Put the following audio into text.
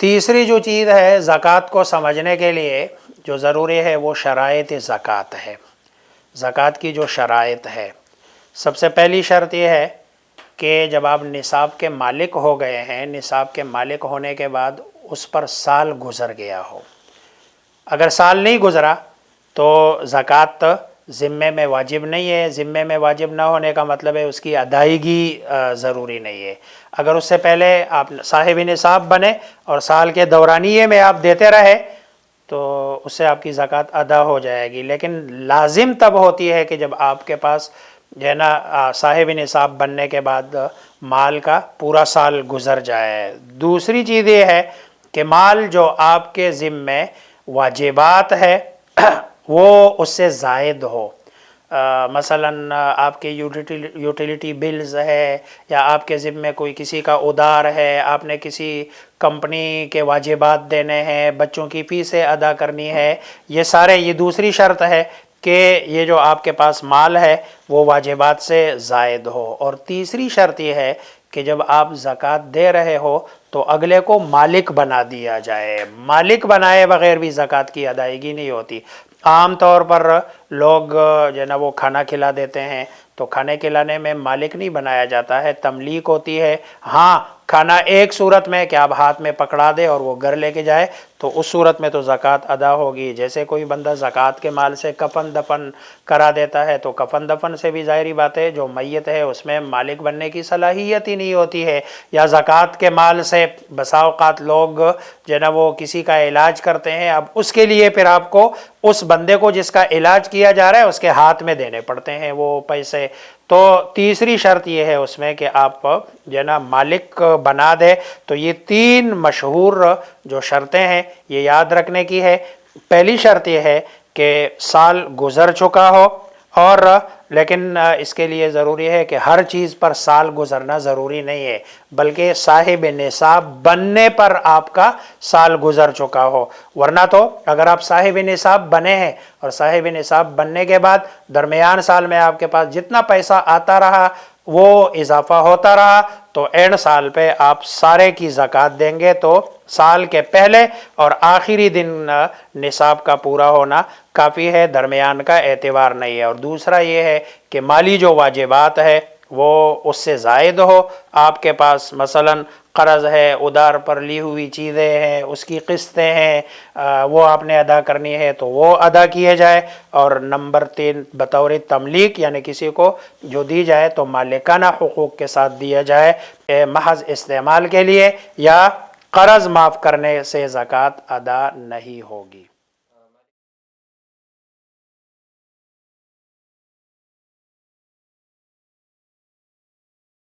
تیسری جو چیز ہے زکوٰۃ کو سمجھنے کے لیے جو ضروری ہے وہ شرائط زکوٰۃ ہے۔ زکوٰۃ کی جو شرائط ہے، سب سے پہلی شرط یہ ہے کہ جب آپ نصاب کے مالک ہو گئے ہیں، نصاب کے مالک ہونے کے بعد اس پر سال گزر گیا ہو۔ اگر سال نہیں گزرا تو زکوٰۃ ذمے میں واجب نہیں ہے۔ ذمے میں واجب نہ ہونے کا مطلب ہے اس کی ادائیگی ضروری نہیں ہے۔ اگر اس سے پہلے آپ صاحب نصاب بنے اور سال کے دورانیے میں آپ دیتے رہے تو اس سے آپ کی زکوٰۃ ادا ہو جائے گی، لیکن لازم تب ہوتی ہے کہ جب آپ کے پاس جو ہے نا صاحب نصاب بننے کے بعد مال کا پورا سال گزر جائے۔ دوسری چیز یہ ہے کہ مال جو آپ کے ذمے واجبات ہے وہ اس سے زائد ہو۔ مثلا آپ کے یوٹیلیٹی بلز ہے، یا آپ کے ذمے کوئی کسی کا ادار ہے، آپ نے کسی کمپنی کے واجبات دینے ہیں، بچوں کی فیسیں ادا کرنی ہے، یہ دوسری شرط ہے کہ یہ جو آپ کے پاس مال ہے وہ واجبات سے زائد ہو۔ اور تیسری شرط یہ ہے کہ جب آپ زکوٰۃ دے رہے ہو تو اگلے کو مالک بنا دیا جائے۔ مالک بنائے بغیر بھی زکوٰۃ کی ادائیگی نہیں ہوتی۔ عام طور پر لوگ جو ہے نا وہ کھانا کھلا دیتے ہیں، تو کھانے کھلانے میں مالک نہیں بنایا جاتا ہے، تملیک ہوتی ہے۔ ہاں، کھانا ایک صورت میں کہ آپ ہاتھ میں پکڑا دے اور وہ گھر لے کے جائے تو اس صورت میں تو زکوٰۃ ادا ہوگی۔ جیسے کوئی بندہ زکوٰۃ کے مال سے کفن دفن کرا دیتا ہے تو کفن دفن سے بھی ظاہری بات ہے جو میت ہے اس میں مالک بننے کی صلاحیت ہی نہیں ہوتی ہے۔ یا زکوٰۃ کے مال سے بسا اوقات لوگ جو ہے نا وہ کسی کا علاج کرتے ہیں، اب اس کے لیے پھر آپ کو اس بندے کو جس کا علاج کیا جا رہا ہے اس کے ہاتھ میں دینے پڑتے ہیں وہ پیسے۔ تو تیسری شرط یہ ہے اس میں کہ آپ جو ہے نا مالک بنا دے۔ تو یہ تین مشہور جو شرطیں ہیں یہ یاد رکھنے کی ہے۔ پہلی شرط یہ ہے کہ سال گزر چکا ہو، اور لیکن اس کے لیے ضروری ہے کہ ہر چیز پر سال گزرنا ضروری نہیں ہے، بلکہ صاحب نصاب بننے پر آپ کا سال گزر چکا ہو۔ ورنہ تو اگر آپ صاحب نصاب بنے ہیں اور صاحب نصاب بننے کے بعد درمیان سال میں آپ کے پاس جتنا پیسہ آتا رہا وہ اضافہ ہوتا رہا تو اینڈ سال پہ آپ سارے کی زکوٰۃ دیں گے تو سال کے پہلے اور آخری دن نصاب کا پورا ہونا کافی ہے، درمیان کا اعتبار نہیں ہے۔ اور دوسرا یہ ہے کہ مالی جو واجبات ہے وہ اس سے زائد ہو۔ آپ کے پاس مثلا قرض ہے، ادار پر لی ہوئی چیزیں ہیں، اس کی قسطیں ہیں، وہ آپ نے ادا کرنی ہے تو وہ ادا کیے جائے۔ اور نمبر 3 بطور تملیک یعنی کسی کو جو دی جائے تو مالکانہ حقوق کے ساتھ دیا جائے، محض استعمال کے لیے، یا قرض معاف کرنے سے زکوٰۃ ادا نہیں ہوگی۔